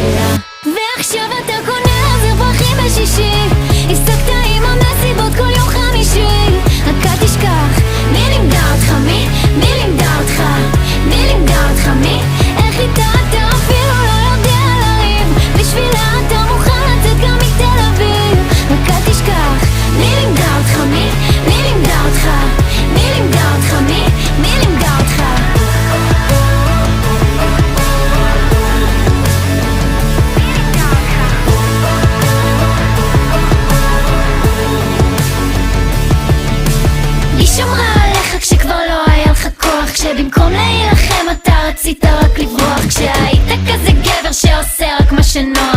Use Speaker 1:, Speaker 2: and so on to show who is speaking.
Speaker 1: בשבילה. ועכשיו אתה קונה עוזר פרחים בשישי, הסתקת עם המסיבות כל יום חמישי. רק אל תשכח, מי לימדה אותך? מי לימדה אותך? מי לימדה אותך? מי? איך איתה אתה אפילו לא יודע לריב, בשבילה אתה מוכן לצאת גם מתל אביב. רק אל תשכח, מי לימדה אותך? מי לימדה אותך? מי לימדה אותך? מי לימדה אותך? היא שמרה עליך כשכבר לא היה לך כוח, כשבמקום להילחם אתה רצית רק לברוח, כשהיית כזה גבר שעושה רק מה שנוח.